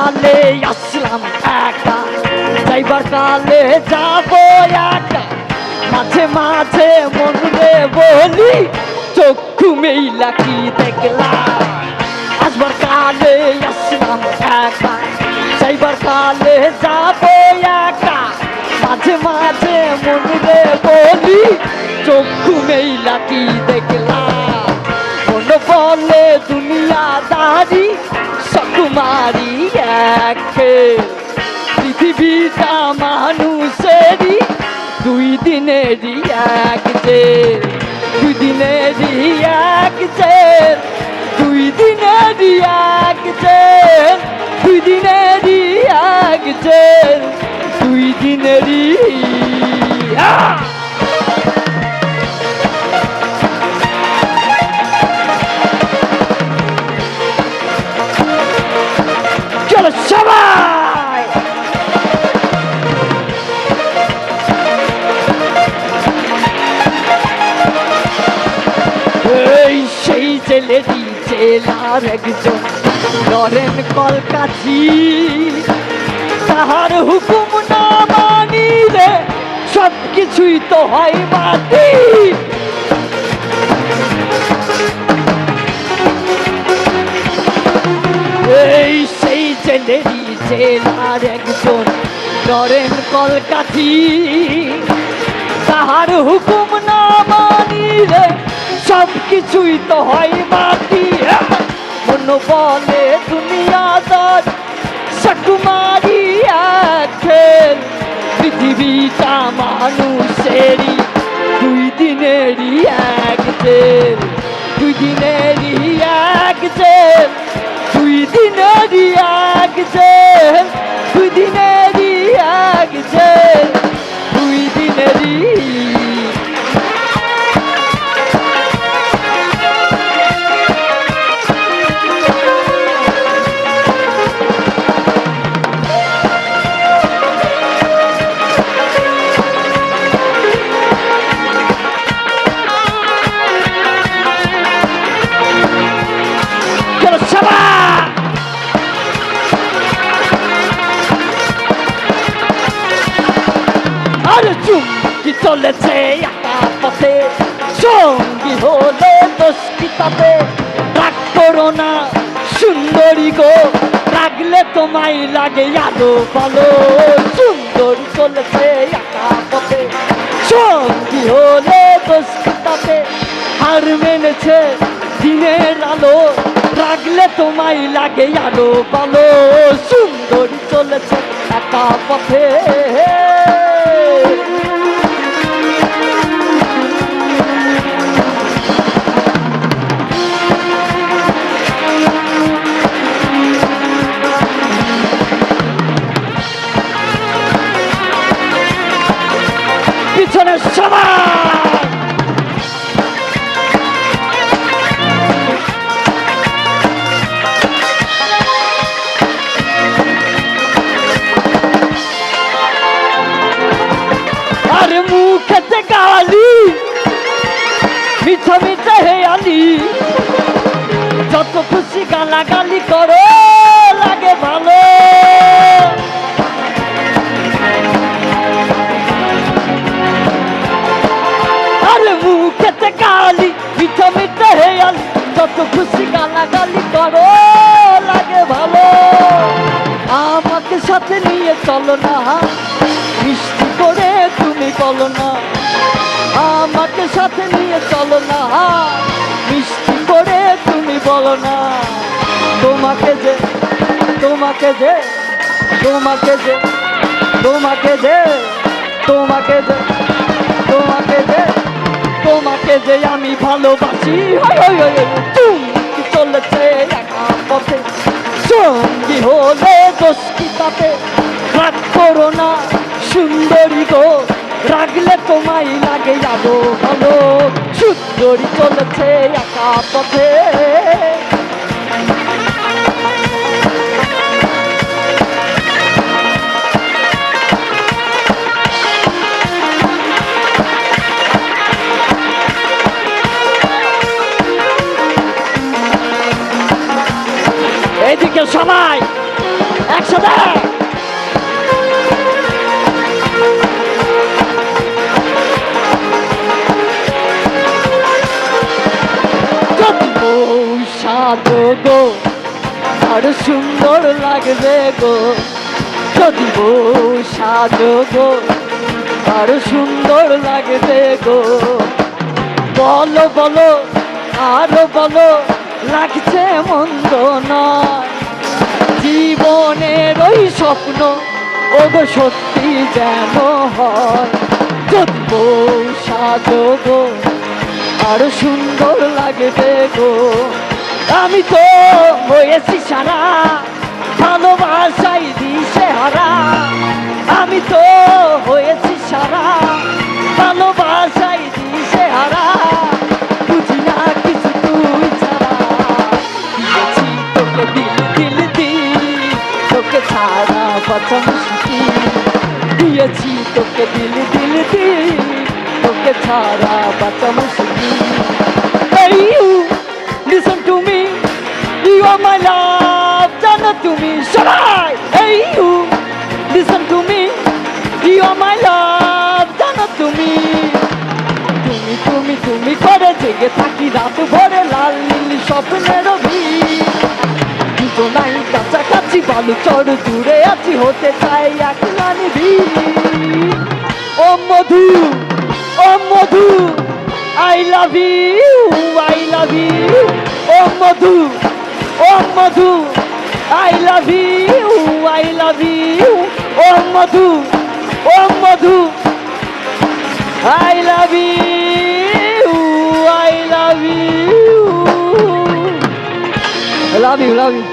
কালে আসলাম একা, যাইবার কালে যাব একা। মাঝে মাঝে মনে বলি চক্ষু মেইলা কি দেখলাম। আসবার কালে আসলাম একা, যাইবার কালে যাব একা। মাঝে মাঝে মনে বলি চক্ষু মেইলা কি দেখলাম। মন বলে দুনিয়াদারি সুকুমারী একে, পৃথিবীটা মানুষেরই দুই দিনেরই এক যে, দুই দিনেরই এক যে, দুই দিনেরই এক যে, দুই দিনেরই এক যে, দুই দিনেরই চলো সবাই। এই সেই জেলেরই জেলার একজন নরেন কলকাঠি, তাহার হুকুম না মানিলে সব কিছুই তো হয় মাটি। এই সেই জেলেরই জেলার একজন নরেন কলকাঠি, তাহার হুকুম না মানিলে সব কিছুই তো হয় মাটি। মন বলে দুনিয়াদার সুকুমারী খেল, পৃথিবীটা মানুষেরই দুই দিনেরই এক জেল, দুই দিনেরই এক জেল, দুই দিনেরই এক জেল, দুই দিনেরই এক জেল, দুই দিনেরই। চুমকি চলেছে একা পথে, সঙ্গী হলে দোষ কি তাতে। রাগ করো না সুন্দরী গো, রাগলে তোমায় লাগে আলো বলো। সুন্দরী চলেছে একা পথে, সঙ্গী হলে দোষ কি তাতে। হার মেনেছে দিনের আলো, রাগলে তোমায় লাগে আলো বলো। সুন্দরী চলেছে একা পথে। পিছনে সবাই আরে মুখেতে গালি মিঠা মিঠা হেয়ালি, যত খুশি গালাগালি করো লাগে ভালো। আরে মুখেতে গালি মিঠা মিঠা হেয়ালি, যত খুশি গালাগালি করো লাগে ভালো। আমাকে সাথে নিয়ে চলো না, মিষ্টি করে তুমি বলো না। আমাকে সাথে নিয়ে চলো না, মিষ্টি করে তুমি বলো না। তোমাকে যে তোমাকে যে তোমাকে যে তোমাকে যে তোমাকে যে তোমাকে যে তোমাকে যে আমি ভালোবাসি। চুমকি চলেছে একা পথে, সঙ্গী হলে দোষ কি তাতে। রাগ করো না সুন্দরী গো, রাগলে তোমায় লাগে যাবো ভালো। সুন্দরী চলেছে একা পথে। এইদিকে সবাই একসাথে যদি বউ সাজো গো আরো সুন্দর লাগবে গো, যদি বউ সাজো গো আরো সুন্দর লাগবে গো। বলো বলো আরো বলো লাগছে মন্দ নয়, জীবনের ওই স্বপ্ন ওগো সত্যি যেন হয়। যদি বউ সাজো গো আরো সুন্দর লাগবে গো। আমি তো হয়েছি সারা ভালোবাসাই দিশে হারা, আমি তো হয়েছি সারা ভালোবাসাই দিশে হারা, বুঝি না কিছু তুই ছাড়া। দিয়েছি তোকে দিল দিল দিল, তোকে ছাড়া বাঁচা মুশকিল। দিয়েছি তোকে দিল দিল দিল, তোকে ছাড়া বাঁচা মুশকিল। Hey you, listen to me, you are my love, জানো তুমি সবাই। Hey you, listen to me, you are my love, জানো তুমি। তুমি তুমি তুমি করে জেগে থাকি রাত ভরে লাল নীল স্বপ্নের ভিড়। দুজনাই কাছাকাছি বালু চড় দূরে আছি হতে চাই একলা নিবিড়। ও মধু ও মধু I love you, I love you, oh Madhu, oh Madhu, I love you, I love you, oh Madhu, oh Madhu, I love you, I love you, I love you, love you.